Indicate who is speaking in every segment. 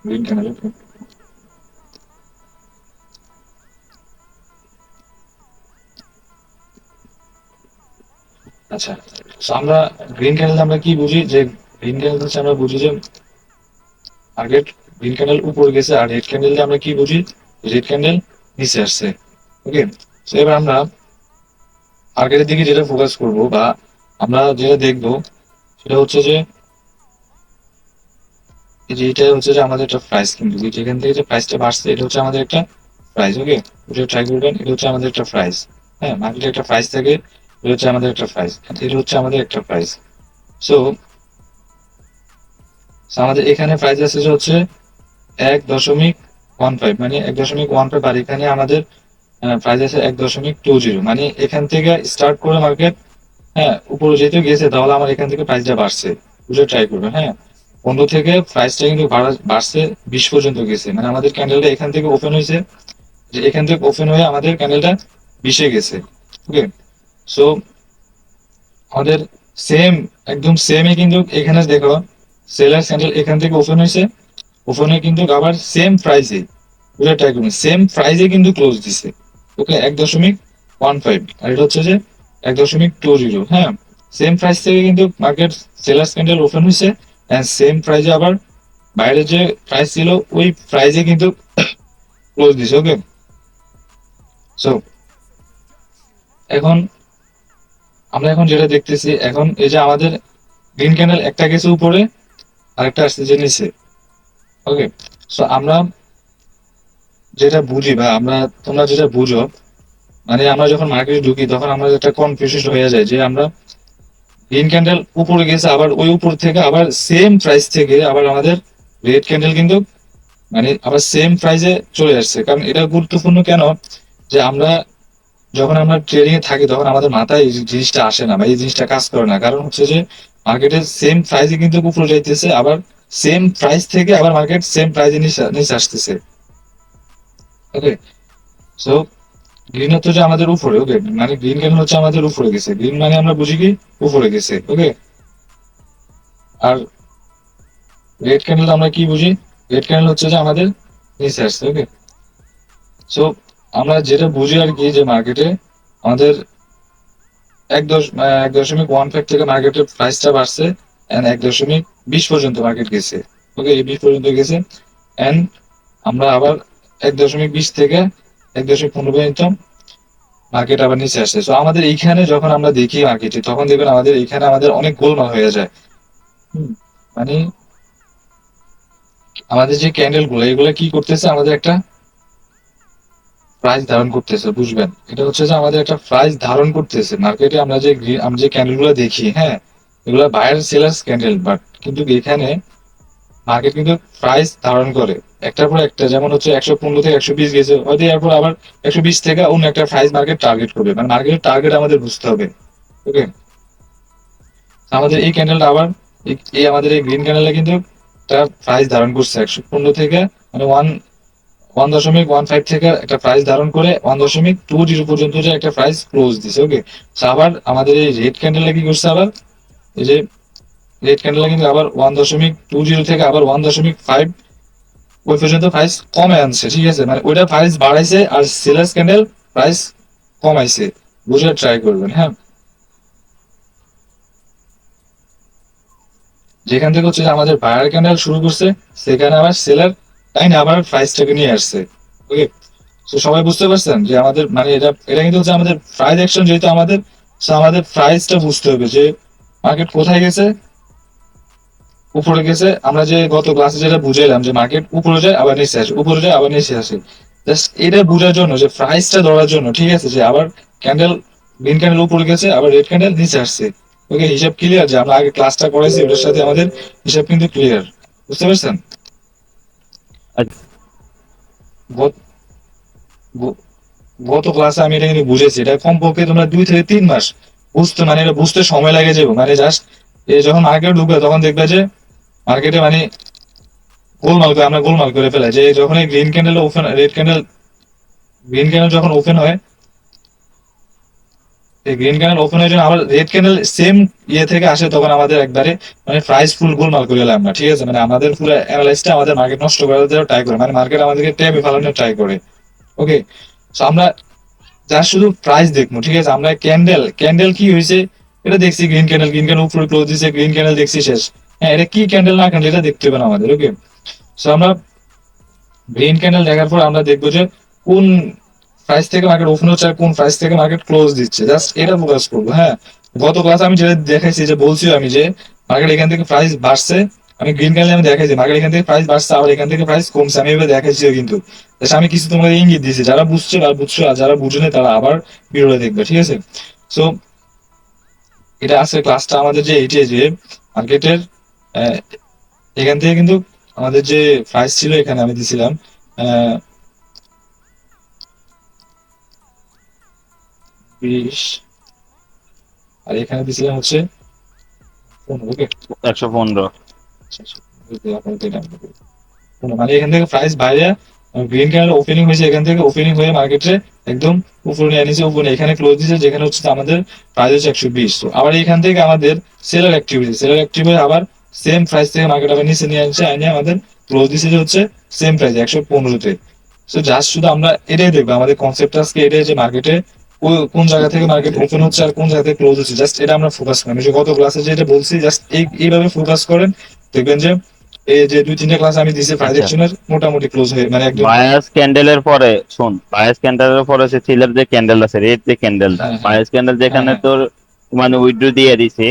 Speaker 1: Green candle. আচ্ছা, তো আমরা গ্রিন ক্যান্ডেল আমরা কি বুঝি, যে গ্রিন ক্যান্ডেল হচ্ছে আমরা বুঝি যে টার্গেট গ্রিন ক্যান্ডেল উপরে গেছে, আর রেড ক্যান্ডেল আমরা কি বুঝি, রেড ক্যান্ডেল নিচে আসছে। ওকে, তো এবার আমরা টার্গেটের দিকে যেটা ফোকাস করব বা আমরা যেটা দেখব সেটা হচ্ছে যে এই যে এটা হচ্ছে যে আমাদের একটা প্রাইস, কিন্তু যেখান থেকে যে প্রাইসটা বাড়ছে এটা হচ্ছে আমাদের একটা প্রাইস। ওকে, এটা ট্রাই করবেন, এটা হচ্ছে আমাদের একটা প্রাইস। হ্যাঁ, মার্কেটে একটা প্রাইস থাকে, এটা হচ্ছে আমাদের একটা প্রাইস, এটা হচ্ছে আমাদের একটা প্রাইস। সো আমাদের এখানে প্রাইস আছে যে হচ্ছে 1.15, মানে 1.15, আর এখানে আমাদের প্রাইস আছে 1.20, মানে এখান থেকে স্টার্ট করে মার্কেট, হ্যাঁ, উপরে যেহেতু গেছে তাহলে আমার এখান থেকে প্রাইসটা বাড়ছে, বুঝে ট্রাই করবেন। হ্যাঁ, 15 থেকে প্রাইসটা কিন্তু বাড়ছে 20 পর্যন্ত গেছে, মানে আমাদের ক্যান্ডেলটা এখান থেকে ওপেন হয়েছে, যে এখান থেকে ওপেন হয়ে আমাদের ক্যান্ডেলটা 20-এ গেছে। ওকে, সো আমাদের সেম, একদম সেমই কিন্তু এখানে দেখো, সেলার ক্যান্ডেল এখান থেকে ওপেন হয়েছে, ওপেনে কিন্তু আবার সেম প্রাইসে, বুঝে ট্রাই করবেন, সেম প্রাইসে কিন্তু ক্লোজ দিছে। ওকে, 1.15, আর এটা হচ্ছে যে 1.20। হ্যাঁ, সেম প্রাইস থেকে কিন্তু মার্কেট সেলার্স ক্যান্ডেল ওপেন হয়েছে, এন্ড সেম প্রাইসে আবার বাইরে যে প্রাইস ছিল ওই প্রাইসে কিন্তু ক্লোজ দিছে। ওকে, সো এখন আমরা এখন যেটা দেখতেছি, এখন এই যে আমাদের গ্রিন ক্যান্ডেল একটা গেছে উপরে, আরেকটা আসছে যে নিচে। ওকে, সো আমরা যেটা বুঝি বা আমরা, তোমরা যেটা বুঝো, মানে আমরা যখন মার্কেটে ঢুকি তখন আমরা একটা কনফিউশন হয়ে যায় যে আমরা গ্রিন ক্যান্ডেল উপরে গেছে, আবার ওই উপর থেকে আবার সেম প্রাইস থেকে আবার আমাদের রেড ক্যান্ডেল কিন্তু মানে আবার সেম প্রাইসে চলে আসছে। কারণ এটা গুরুত্বপূর্ণ কেন, যে আমরা যখন আমরা ট্রেডিং এ থাকি তখন আমাদের মাথায় এই জিনিসটা আসে না বা এই জিনিসটা কাজ করে না, কারণ হচ্ছে যে মার্কেটের সেম প্রাইসে কিন্তু উপরে যাইতেছে, আবার সেম প্রাইস থেকে আবার মার্কেট সেম প্রাইসে নিচে আসতেছে। ওকে, সো গ্রিন হচ্ছে যে আমাদের উপরে। ওকে, মানে গ্রিন কেন হচ্ছে আমাদের উপরে গেছে, গ্রিন মানে আমরা বুঝি কি উপরে গেছে। ওকে, আর রেড ক্যান্ডেল আমরা কি বুঝি, রেড ক্যান্ডেল হচ্ছে যে আমাদের নিচে আসছে। ওকে, সো আমরা যেটা বুঝি আর কি, যে মার্কেটে আমাদের 1.15 থেকে মার্কেটের প্রাইসটা বাড়ছে, এন্ড 1.20 পর্যন্ত মার্কেট গেছে। ওকে, এই 20 পর্যন্ত গেছে, এন্ড আমরা আবার 1.20 থেকে 1.15 পর্যন্ত মার্কেট আবার নিচে আসছে। তো আমাদের এইখানে যখন আমরা দেখি মার্কেটে, তখন দেখবেন আমাদের এইখানে আমাদের অনেক গোলমাল হয়ে যায়। হুম, মানে আমাদের যে ক্যান্ডেল গুলো এগুলো কি করতেছে, আমাদের একটা প্রাইস ধারণ করতেছে, বুঝবেন, এটা হচ্ছে যে আমাদের একটা প্রাইস ধারণ করতেছে মার্কেটে। আমরা যে ক্যান্ডেল গুলো দেখি, হ্যাঁ, এগুলো বায়ার সেলার্স ক্যান্ডেল, বাট কিন্তু এখানে মার্কেট কিন্তু প্রাইস ধারণ করে একটার পর একটা। যেমন হচ্ছে 115 থেকে 120 গেছে, হয়তো এরপর আবার 120 থেকে অন্য একটা প্রাইস মার্কেট টার্গেট করবে, মানে মার্কেটের টার্গেট আমাদের বুঝতে হবে। ওকে, আমাদের এই ক্যান্ডেলটা আবার এই আমাদের এই গ্রিন ক্যান্ডেলটা কিন্তু একটা প্রাইস ধারণ করছে 115 থেকে, মানে 1.15 থেকে একটা প্রাইস ধারণ করে 1.20 পর্যন্ত যে একটা প্রাইস ক্লোজ দিছে। ওকে, আবার আমাদের এই রেড ক্যান্ডেলটা কি করছে, আবার এই যে রেড ক্যান্ডেলটা কিন্তু আবার 1.20 থেকে আবার 1.5 ওই পর্যন্ত প্রাইস কমে আনছে। ঠিক আছে, মানে ওইটা প্রাইস বাড়াইছে আর সেলার্স ক্যান্ডেল প্রাইস কমাইছে, বুঝে ট্রাই করবেন। হ্যাঁ, যেখান থেকে হচ্ছে যে আমাদের বায়ার ক্যান্ডেল শুরু করছে, সেখানে আবার সেলার তাই না আবার প্রাইসটাকে নিয়ে আসছে। ওকে, তো সবাই বুঝতে পারছেন যে আমাদের মানে এটা এটা কিন্তু হচ্ছে আমাদের প্রাইস অ্যাকশন, যেহেতু আমাদের, so আমাদের প্রাইসটা বুঝতে হবে যে মার্কেট কোথায় গেছে, উপরে গেছে। আমরা যে গত ক্লাসে যেটা বুঝাইলাম যে মার্কেট উপরে যায় আবার নিচে আসে, উপরে যায় আবার নিচে আসে, জাস্ট এটা বোঝার জন্য, যে প্রাইসটা ধরার জন্য। ঠিক আছে, যে আবার ক্যান্ডেল, গ্রিন ক্যান্ডেল উপরে গেছে, আবার রেড ক্যান্ডেল নিচে আসছে। ওকে, হিসাব ক্লিয়ার, যে আমরা আগে ক্লাসটা করাইছি ওটার সাথে আমাদের হিসাব কিন্তু ক্লিয়ার, বুঝতে পারছেন।
Speaker 2: আচ্ছা,
Speaker 1: গত- গ- গত ক্লাসে আমি এটা কিন্তু বুঝেছি, এটা কমপক্ষে তোমরা 2 থেকে 3 মাস বুঝতে, মানে এটা বুঝতে সময় লাগে যাবে, মানে জাস্ট যখন মার্কেট ঢুকবে তখন দেখবে যে মার্কেটে মানে আমরা গোলমাল করে ফেলাই, যে যখন এই green candle open, red candle, green candle যখন ওপেন হয়, গ্রিন ক্যান্ডেল ওপেন হয়ে যখন আবার রেড ক্যান্ডেল সেম ইয়ে থেকে আসে, তখন আমাদের একবারে মানে প্রাইস ফুল গোলমাল করে এলাম আমরা, ঠিক আছে? মানে আমাদের পুরো অ্যানালাইসটা আমাদের মার্কেট নষ্ট করার জন্য ট্রাই করে, মানে মার্কেট আমাদেরকে ট্যাবে ফেলানোর ট্রাই করে। ওকে, সো আমরা যা শুধু প্রাইস দেখবো, ঠিক আছে? আমরা ক্যান্ডেল ক্যান্ডেল কি হয়েছে এটা দেখছি, গ্রিন ক্যান্ডেল উপরে ক্লোজ দিছে, গ্রিন ক্যান্ডেল দেখছি শেষ। হ্যাঁ, এটা কি ক্যান্ডেল না ক্যান্ডেল এটা দেখতে হবে না আমাদের। ওকে, সো আমরা গ্রিন ক্যান্ডেল দেখার পর আমরা দেখবো যে কোন প্রাইস থেকে মার্কেট ওপেন হচ্ছে আর কোন প্রাইস থেকে মার্কেট ক্লোজ দিচ্ছে, জাস্ট এটা ফোকাস করবো। হ্যাঁ, গত ক্লাসে আমি যেটা দেখাইছি, যে বলছি আমি যে মার্কেট এখান থেকে প্রাইস বাড়ছে, আমি গ্রিন ক্যান্ডেল আমি দেখাইছি মার্কেট এখান থেকে প্রাইস বাড়ছে, আবার এখান থেকে প্রাইস কমছে, আমি এভাবে দেখাইছি কিন্তু। Just আমি কিছু তোমাদের ইঙ্গিত দিয়েছি, যারা বুঝছে আর বুঝছো, আর যারা বুঝে নেই তারা আবার ভিডিওটা দেখবে, ঠিক আছে? সো এটা আছে ক্লাসটা আমাদের যে এইটাই যে মার্কেটের এখান থেকে কিন্তু আমাদের যে প্রাইস ছিল এখানে আমি দিছিলাম 20, আর এখানে দিছিলাম হচ্ছে 15। ওকে,
Speaker 2: 115।
Speaker 1: মানে এখান থেকে প্রাইস বাইরে গ্রিন ক্যান্ডেল ওপেনিং হয়েছে, এখান থেকে ওপেনিং হয়ে মার্কেটে একদম উপরে নিয়ে নিয়েছে, উপরে এখানে ক্লোজ দিয়েছে, যেখানে হচ্ছে আমাদের প্রাইস হচ্ছে 120। তো আবার এখান থেকে আমাদের সেলার অ্যাক্টিভিটি আবার সেম প্রাইস থেকে মার্কেট আবার নিচে নিয়ে আসছে, আইনে আমাদের ক্লোজ দিয়েছে যে হচ্ছে সেম প্রাইস 115-তে। সো জাস্ট শুধু আমরা এটাই দেখবো, আমাদের কনসেপ্ট আজকে এটাই যে মার্কেটে কোন জায়গা থেকে মার্কেট ওপেন হচ্ছে আর কোন জায়গা থেকে ক্লোজ হচ্ছে, জাস্ট এটা আমরা ফোকাস করি। আমি যে গত ক্লাসে যেটা বলছি, জাস্ট এইভাবে ফোকাস করেন, দেখবেন যে এই যে 2-3টা ক্লাস আমি দিছি
Speaker 2: আচ্ছা,
Speaker 1: প্রাইজেকশনের মোটামুটি ক্লোজ হয়ে মানে একদম।
Speaker 2: বায়াস ক্যান্ডেলের পরে শোন, বায়াস ক্যান্ডেলের পরে হচ্ছে সিলার যে ক্যান্ডেল আছে, রেড যে ক্যান্ডেলটা,
Speaker 1: হ্যাঁ, হ্যাঁ,
Speaker 2: বায়াস ক্যান্ডেল যেখানে
Speaker 1: হ্যাঁ,
Speaker 2: তোর মানে উইথড্র দিয়ে দিছে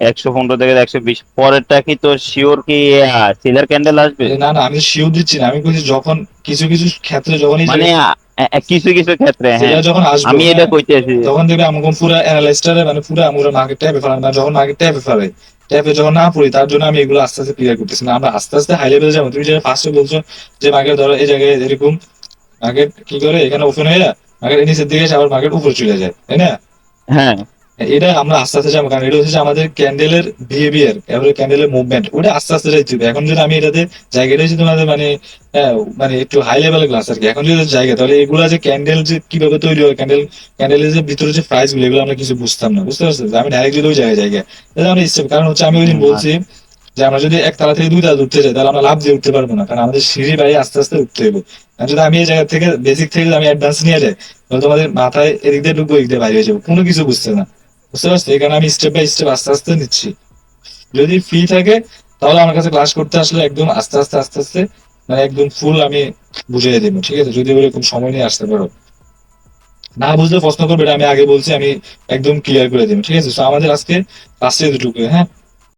Speaker 2: 115 থেকে 120, পরেরটা কি তোর শিওর কি সিলার ক্যান্ডেল আসবে?
Speaker 1: না না, আমি শিওর দিচ্ছি না, আমি বলছি যখন কিছু কিছু ক্ষেত্রে যখন এই যে
Speaker 2: মানে কিছু কিছু ক্ষেত্রে,
Speaker 1: সেটা
Speaker 2: হ্যাঁ,
Speaker 1: যখন আসবো,
Speaker 2: আমি এটা
Speaker 1: হ্যাঁ,
Speaker 2: কইতেছি।
Speaker 1: তখন দেখবে আমাকে পুরো অ্যানালাইসটারে মানে পুরো আমরা মার্কেট ট্যাপে ফেলাম না, যখন মার্কেট ট্যাপে ফেলে ট্যাপে যখন না পড়ি, তার জন্য আমি এগুলো আস্তে আস্তে ক্লিয়ার করতেছি না, আমরা আস্তে আস্তে হাই লেভেলে যাবো। তুমি যেটা ফার্স্টে বলছো যে মার্কেট ধরো এই জায়গায় এরকম মার্কেট কি করে এখানে ওপেন হয়ে যায়, মার্কেট নিচের দিকে এসে আবার মার্কেট উপরে চলে যায়, তাই না?
Speaker 2: হ্যাঁ,
Speaker 1: এটা আমরা আস্তে আস্তে যাবো, কারণ এটা হচ্ছে যে আমাদের ক্যান্ডেলের বিহেভিয়ার, এবারে ক্যান্ডেলের মুভমেন্ট, ওটা আস্তে আস্তে যাইতে হবে। এখন যদি আমি এটাতে জায়গাটা হচ্ছে তোমাদের মানে মানে একটু হাই লেভেলের ক্লাস আর কি, এখন যদি জায়গা, তাহলে এগুলা যে ক্যান্ডেল যে কিভাবে তৈরি হয়, ক্যান্ডেলের যে ভিতরে যে প্রাইস গুলো, এগুলো আমরা কিছু বুঝতাম না, বুঝতে পারছো? যে আমি ডাইরেক্ট যদি ওই জায়গায় জায়গা, তাহলে আমরা স্টেপ, কারণ হচ্ছে আমি ওই দিন বলছি যে আমরা যদি একতলা থেকে 2 তলা উঠতে যাই, তাহলে আমরা লাভ দিয়ে উঠতে পারবো না, কারণ আমাদের সিঁড়ি বাড়ি আস্তে আস্তে উঠতে হবে। আর যদি আমি এই জায়গা থেকে বেসিক থেকে যদি আমি অ্যাডভান্স নিয়ে যাই, তাহলে তোমাদের মাথায় এদিক দিয়ে ঢুকবো, এদিক দিয়ে বাইরে হয়ে যাবো, কোনো কিছু বুঝতে না, বুঝতে পারছো? এই কারণে আমি স্টেপ বাই স্টেপ আস্তে আস্তে নিচ্ছি। যদি ফ্রি থাকে তাহলে আমার কাছে ক্লাস করতে আসলে একদম আস্তে আস্তে আস্তে আস্তে মানে একদম ফুল আমি বুঝিয়ে দেবো, ঠিক আছে? যদি ওরকম সময় নিয়ে আসতে পারো, না বুঝলে প্রশ্ন করবে, এটা আমি আগে বলছি, আমি একদম ক্লিয়ার করে দেবো, ঠিক আছে? তো আমাদের আজকে ক্লাসে এতটুকু, হ্যাঁ।